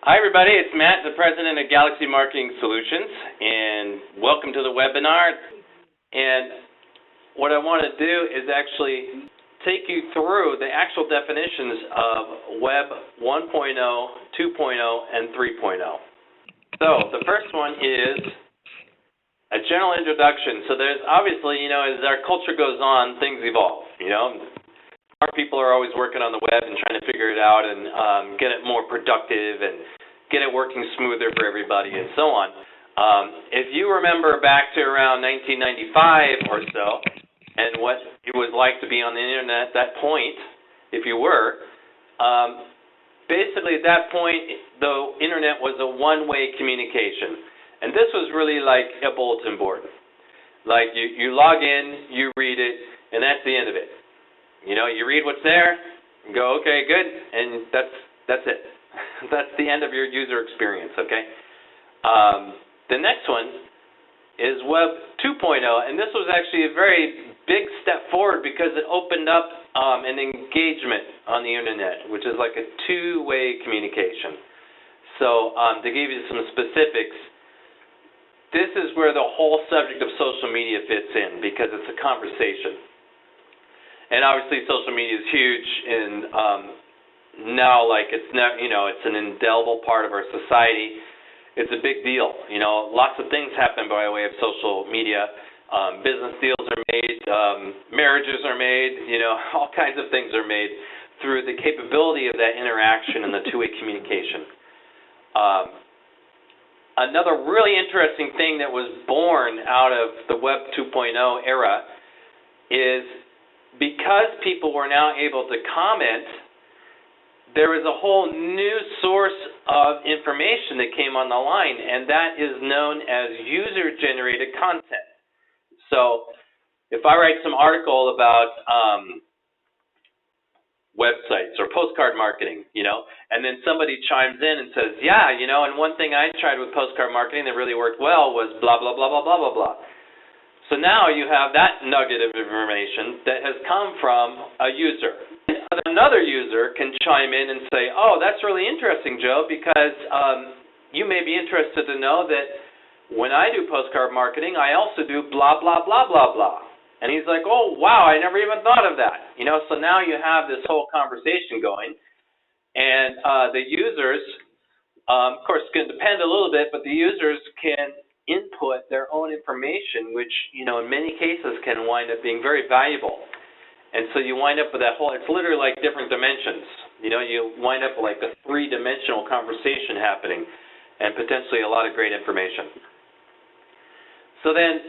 Hi, everybody. It's Matt, the president of Galaxy Marketing Solutions, and welcome to the webinar. And what I want to do is actually take you through the actual definitions of Web 1.0, 2.0, and 3.0. So the first one is a general introduction. So there's obviously, as our culture goes on, things evolve, Smart people are always working on the web and trying to figure it out and get it more productive and get it working smoother for everybody and so on. If you remember back to around 1995 or so and what it was like to be on the internet at that point, if you were, basically at that point the internet was a one-way communication. And this was really like a bulletin board. Like you log in, you read it, and that's the end of it. You read what's there, and go, okay, good, and that's it. That's the end of your user experience, okay? The next one is Web 2.0, and this was actually a very big step forward because it opened up an engagement on the internet, which is like a two-way communication. So to give you some specifics, this is where the whole subject of social media fits in because it's a conversation. And obviously, social media is huge, and now, it's an indelible part of our society. It's a big deal. Lots of things happen by way of social media. Business deals are made, marriages are made. All kinds of things are made through the capability of that interaction and the two-way communication. Another really interesting thing that was born out of the Web 2.0 era is because people were now able to comment, there was a whole new source of information that came on the line, and that is known as user-generated content. So if I write some article about websites or postcard marketing, and then somebody chimes in and says, yeah, and one thing I tried with postcard marketing that really worked well was blah, blah, blah, blah, blah, blah, blah. So now you have that nugget of information that has come from a user. Another user can chime in and say, oh, that's really interesting, Joe, because you may be interested to know that when I do postcard marketing, I also do blah, blah, blah, blah, blah. And he's like, oh, wow, I never even thought of that. So now you have this whole conversation going. And the users, of course, it's going to depend a little bit, but the users can input their own information, which, in many cases can wind up being very valuable. And so you wind up with that whole, it's literally like different dimensions. You wind up like a three-dimensional conversation happening and potentially a lot of great information. So then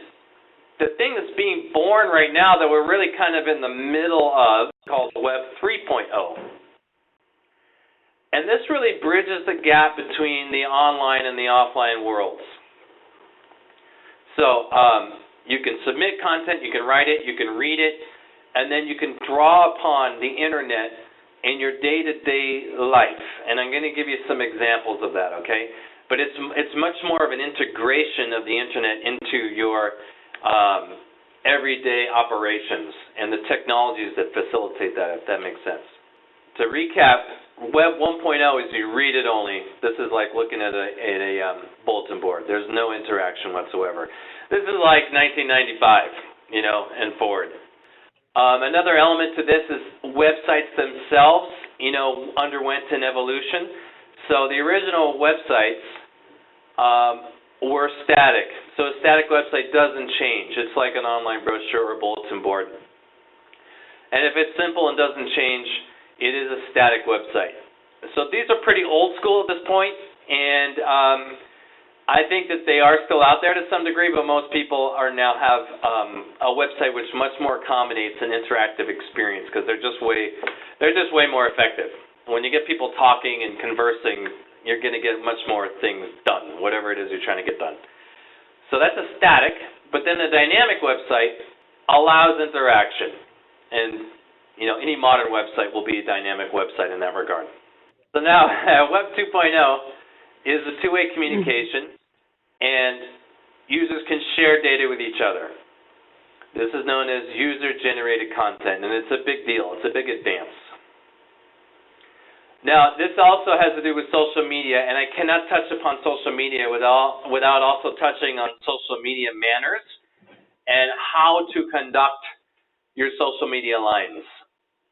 the thing that's being born right now that we're really kind of in the middle of is called Web 3.0. And this really bridges the gap between the online and the offline worlds. So you can submit content, you can write it, you can read it, and then you can draw upon the internet in your day-to-day life. And I'm going to give you some examples of that, okay? But it's much more of an integration of the internet into your everyday operations and the technologies that facilitate that, if that makes sense. To recap, Web 1.0 is you read it only. This is like looking at a bulletin board. There's no interaction whatsoever. This is like 1995, and forward. Another element to this is websites themselves, underwent an evolution. So the original websites were static. So a static website doesn't change. It's like an online brochure or bulletin board. And if it's simple and doesn't change, it is a static website. So these are pretty old school at this point, and I think that they are still out there to some degree, but most people now have a website which much more accommodates an interactive experience because they're just way more effective. When you get people talking and conversing, you're going to get much more things done, whatever it is you're trying to get done. So that's a static, but then the dynamic website allows interaction, and any modern website will be a dynamic website in that regard. So now, Web 2.0 is a two-way communication, and users can share data with each other. This is known as user-generated content, and it's a big deal. It's a big advance. Now, this also has to do with social media, and I cannot touch upon social media without also touching on social media manners and how to conduct your social media lines.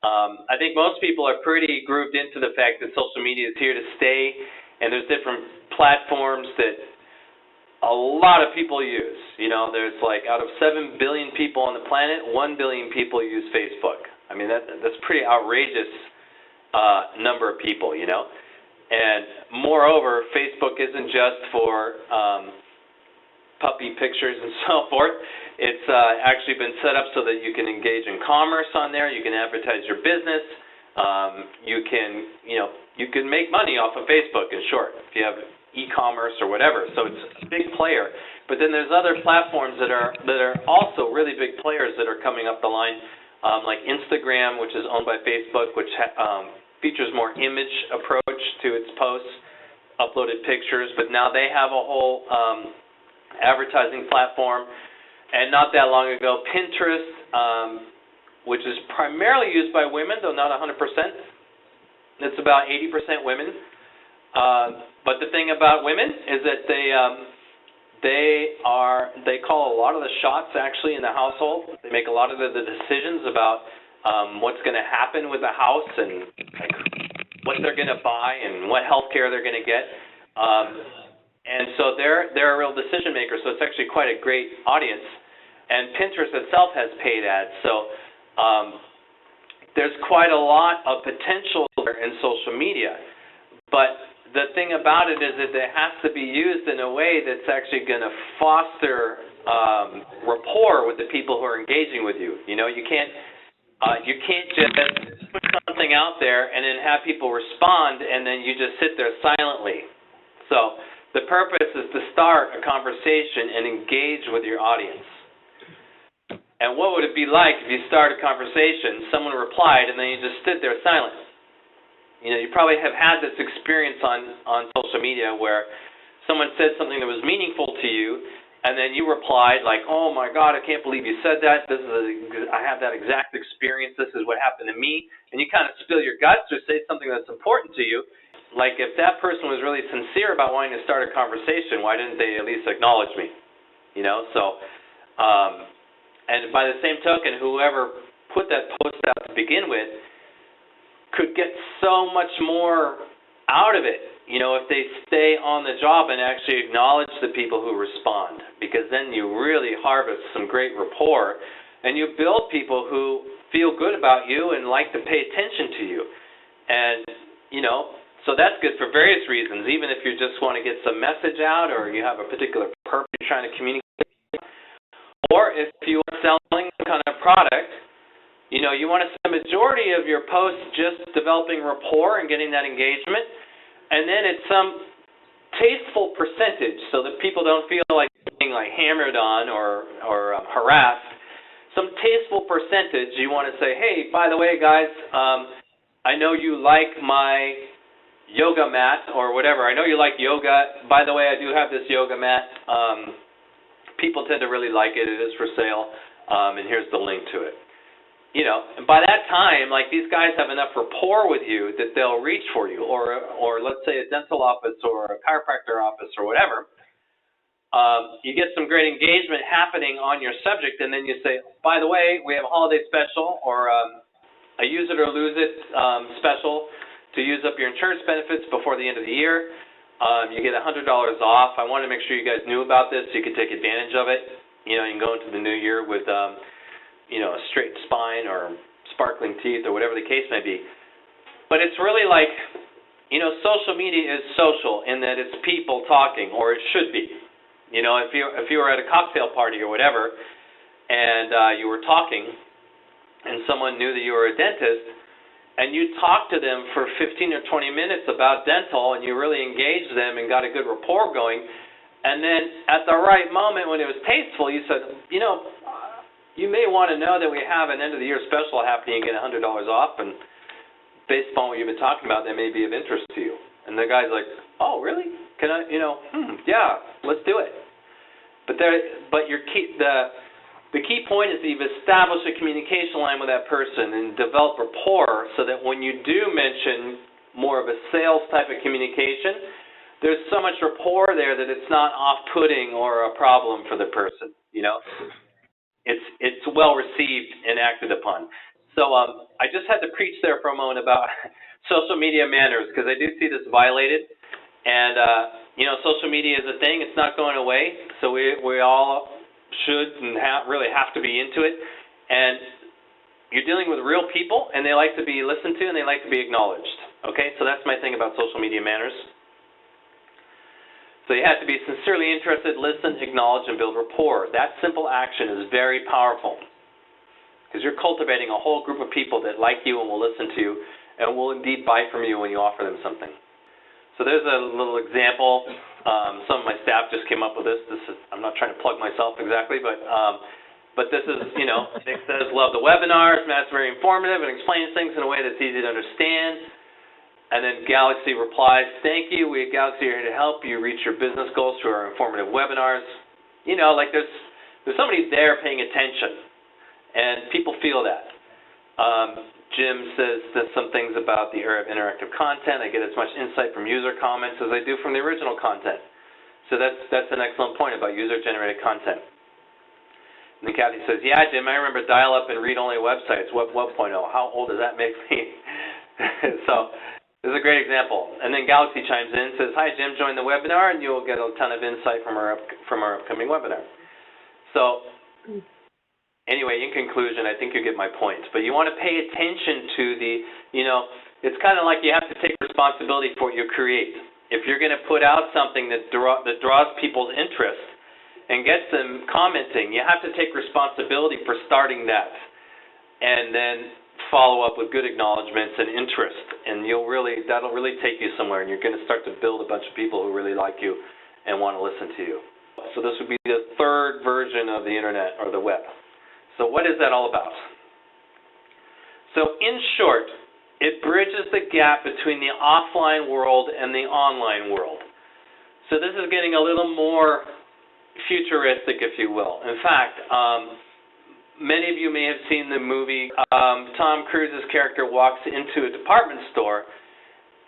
I think most people are pretty grooved into the fact that social media is here to stay, and there's different platforms that a lot of people use. You know, there's like out of 7 billion people on the planet, 1 billion people use Facebook. I mean, that's pretty outrageous number of people, you know. And moreover, Facebook isn't just for puppy pictures and so forth. It's actually been set up so that you can engage in commerce on there. You can advertise your business. You can make money off of Facebook, in short, if you have e-commerce or whatever. So it's a big player. But then there's other platforms that are also really big players that are coming up the line, like Instagram, which is owned by Facebook, which features more image approach to its posts, uploaded pictures. But now they have a whole advertising platform. And not that long ago, Pinterest, which is primarily used by women, though not 100%. It's about 80% women. But the thing about women is that they call a lot of the shots actually in the household. They make a lot of the decisions about what's going to happen with the house and like what they're going to buy and what health care they're going to get. And so they're a real decision maker. So it's actually quite a great audience. And Pinterest itself has paid ads. So there's quite a lot of potential in social media. But the thing about it is that it has to be used in a way that's actually going to foster rapport with the people who are engaging with you. You know, you can't just put something out there and then have people respond and then you just sit there silently. So the purpose is to start a conversation and engage with your audience. And what would it be like if you start a conversation, someone replied, and then you just stood there silent? You know, you probably have had this experience on social media where someone said something that was meaningful to you, and then you replied like, "Oh my God, I can't believe you said that. I have that exact experience. This is what happened to me." And you kind of spill your guts or say something that's important to you. Like if that person was really sincere about wanting to start a conversation, why didn't they at least acknowledge me? You know, so. And by the same token, whoever put that post out to begin with could get so much more out of it, you know, if they stay on the job and actually acknowledge the people who respond, because then you really harvest some great rapport and you build people who feel good about you and like to pay attention to you. And, you know, so that's good for various reasons, even if you just want to get some message out or you have a particular purpose you're trying to communicate. Or if you are selling some kind of product, you know, you want to spend the majority of your posts just developing rapport and getting that engagement, and then it's some tasteful percentage so that people don't feel like being like hammered on or harassed. Some tasteful percentage you want to say, "Hey, by the way, guys, I know you like my yoga mat," or whatever. "I know you like yoga. By the way, I do have this yoga mat. People tend to really like it. It is for sale, and here's the link to it." You know, and by that time, like these guys have enough rapport with you that they'll reach for you, or let's say a dental office or a chiropractor office or whatever. You get some great engagement happening on your subject, and then you say, "By the way, we have a holiday special or a use it or lose it special to use up your insurance benefits before the end of the year. You get $100 off. I wanted to make sure you guys knew about this so you could take advantage of it. You know, you can go into the new year with, you know, a straight spine or sparkling teeth or whatever the case may be." But it's really like, you know, social media is social in that it's people talking, or it should be. You know, if you were at a cocktail party or whatever, and you were talking, and someone knew that you were a dentist, and you talked to them for 15 or 20 minutes about dental, and you really engaged them and got a good rapport going, and then at the right moment when it was tasteful, you said, "You know, you may want to know that we have an end-of-the-year special happening. You get $100 off, and based upon what you've been talking about, that may be of interest to you." And the guy's like, "Oh, really? Can I, you know, yeah, let's do it." But the key point is that you've established a communication line with that person and develop rapport so that when you do mention more of a sales type of communication, there's so much rapport there that it's not off-putting or a problem for the person, you know. It's well received and acted upon. So I just had to preach there for a moment about social media manners, because I do see this violated. And, you know, social media is a thing. It's not going away. So we all should and really have to be into it. And you're dealing with real people, and they like to be listened to, and they like to be acknowledged. Okay? So that's my thing about social media manners. So you have to be sincerely interested, listen, acknowledge, and build rapport. That simple action is very powerful, because you're cultivating a whole group of people that like you and will listen to you and will indeed buy from you when you offer them something. So there's a little example. Some of my staff just came up with this. I'm not trying to plug myself exactly, but this is, you know, Nick says, love the webinars. Matt's very informative and explains things in a way that's easy to understand. And then Galaxy replies, thank you. We at Galaxy are here to help you reach your business goals through our informative webinars. You know, like there's somebody there paying attention, and people feel that. Jim says some things about the era of interactive content. I get as much insight from user comments as I do from the original content. So that's an excellent point about user-generated content. And then Kathy says, yeah, Jim, I remember dial-up and read-only websites, Web 1.0. How old does that make me? So this is a great example. And then Galaxy chimes in and says, hi, Jim, join the webinar, and you'll get a ton of insight from our upcoming webinar. So anyway, in conclusion, I think you get my point. But you want to pay attention to the, you know, it's kind of like you have to take responsibility for what you create. If you're going to put out something that draws people's interest and gets them commenting, you have to take responsibility for starting that, and then follow up with good acknowledgments and interest, and that'll really take you somewhere, and you're going to start to build a bunch of people who really like you and want to listen to you. So this would be the third version of the internet or the web. So what is that all about? So in short, it bridges the gap between the offline world and the online world. So this is getting a little more futuristic, if you will. In fact, many of you may have seen the movie. Tom Cruise's character walks into a department store,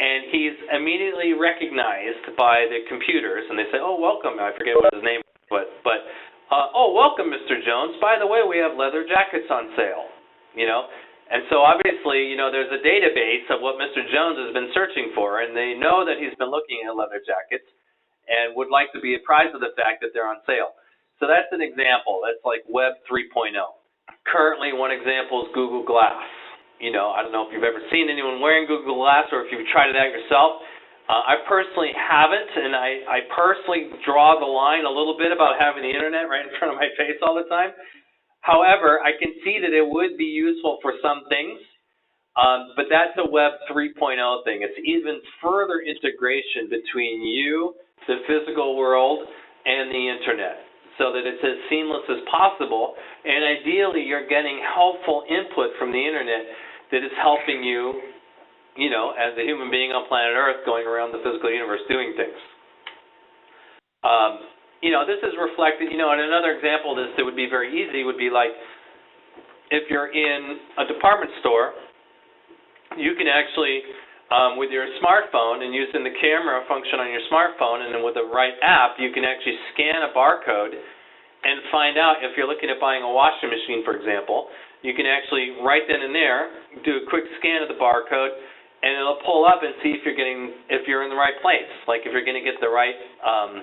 and he's immediately recognized by the computers, and they say, oh, welcome. I forget what his name was, but oh, welcome, Mr. Jones. By the way, we have leather jackets on sale, you know. And so obviously, you know, there's a database of what Mr. Jones has been searching for, and they know that he's been looking at leather jackets and would like to be apprised of the fact that they're on sale. So that's an example. That's like Web 3.0. Currently, one example is Google Glass. You know, I don't know if you've ever seen anyone wearing Google Glass or if you've tried it out yourself. I personally haven't, and I personally draw the line a little bit about having the internet right in front of my face all the time. However, I can see that it would be useful for some things, but that's a Web 3.0 thing. It's even further integration between you, the physical world, and the internet, so that it's as seamless as possible, and ideally you're getting helpful input from the internet that is helping you, you know, as a human being on planet Earth going around the physical universe doing things. You know, this is reflected, you know, and another example of this that would be very easy would be like if you're in a department store, you can actually, with your smartphone and using the camera function on your smartphone and then with the right app, you can actually scan a barcode and find out if you're looking at buying a washing machine, for example. You can actually, right then and there, do a quick scan of the barcode, and it'll pull up and see if you're in the right place, like if you're going to get the right,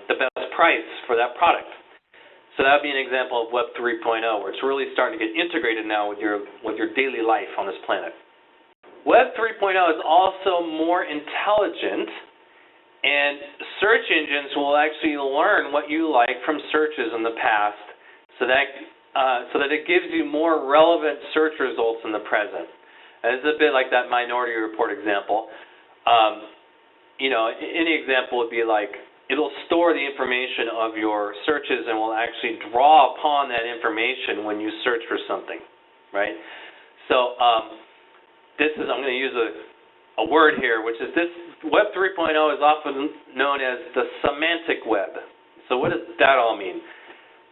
the best price for that product. So that would be an example of Web 3.0, where it's really starting to get integrated now with your daily life on this planet. Web 3.0 is also more intelligent, and search engines will actually learn what you like from searches in the past, so that it gives you more relevant search results in the present. And it's a bit like that Minority Report example. You know, any example would be like, it'll store the information of your searches and will actually draw upon that information when you search for something, right? So I'm going to use a word here, which is this Web 3.0 is often known as the semantic web. So what does that all mean?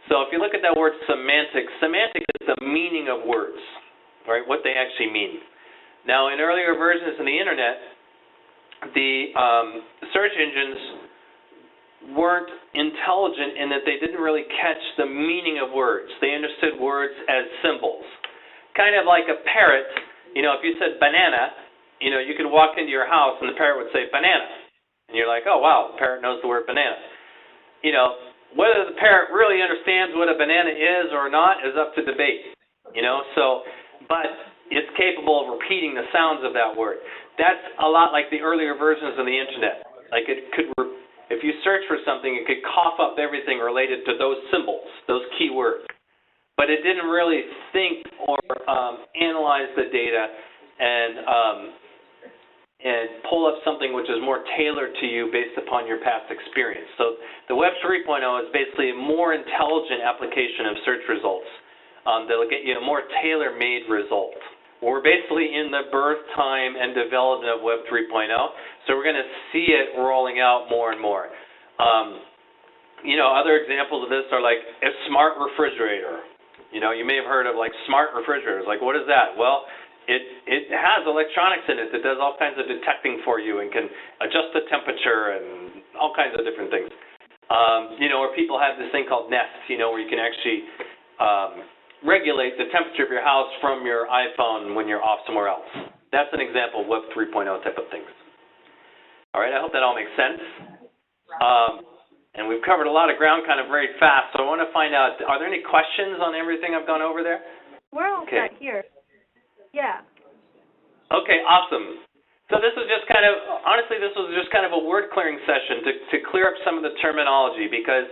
So if you look at that word semantic is the meaning of words, right? What they actually mean. Now, in earlier versions of the internet, the search engines weren't intelligent in that they didn't really catch the meaning of words. They understood words as symbols. Kind of like a parrot, you know, if you said banana, you know, you could walk into your house and the parrot would say banana. And you're like, oh, wow, the parrot knows the word banana. You know, whether the parrot really understands what a banana is or not is up to debate, you know, so, but it's capable of repeating the sounds of that word. That's a lot like the earlier versions of the internet. Like it could, if you search for something, it could cough up everything related to those symbols, those keywords. But it didn't really think or analyze the data and pull up something which is more tailored to you based upon your past experience. So the Web 3.0 is basically a more intelligent application of search results that'll get you a more tailor-made result. We're basically in the birth time and development of Web 3.0, so we're going to see it rolling out more and more. You know, other examples of this are like a smart refrigerator. You know, you may have heard of like smart refrigerators. Like, what is that? Well, it has electronics in it that does all kinds of detecting for you and can adjust the temperature and all kinds of different things. You know, or people have this thing called Nest, you know, where you can actually regulate the temperature of your house from your iPhone when you're off somewhere else. That's an example of Web 3.0 type of things. All right, I hope that all makes sense. And we've covered a lot of ground kind of very fast, so I want to find out, are there any questions on everything I've gone over there? We're all set here. Yeah. Okay, awesome. So this was just kind of, honestly, this was just kind of a word clearing session to clear up some of the terminology because,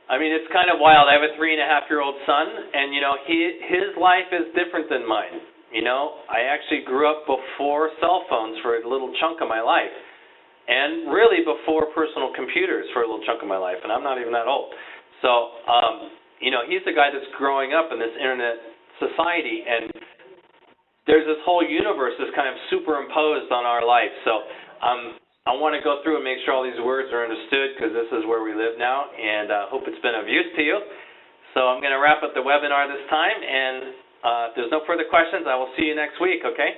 I mean, it's kind of wild. I have a 3.5-year-old son, and, you know, his life is different than mine. You know, I actually grew up before cell phones for a little chunk of my life. And really before personal computers for a little chunk of my life, and I'm not even that old. So, you know, he's the guy that's growing up in this internet society, and there's this whole universe that's kind of superimposed on our life. So I want to go through and make sure all these words are understood because this is where we live now, and I hope it's been of use to you. So I'm going to wrap up the webinar this time, and if there's no further questions, I will see you next week, okay?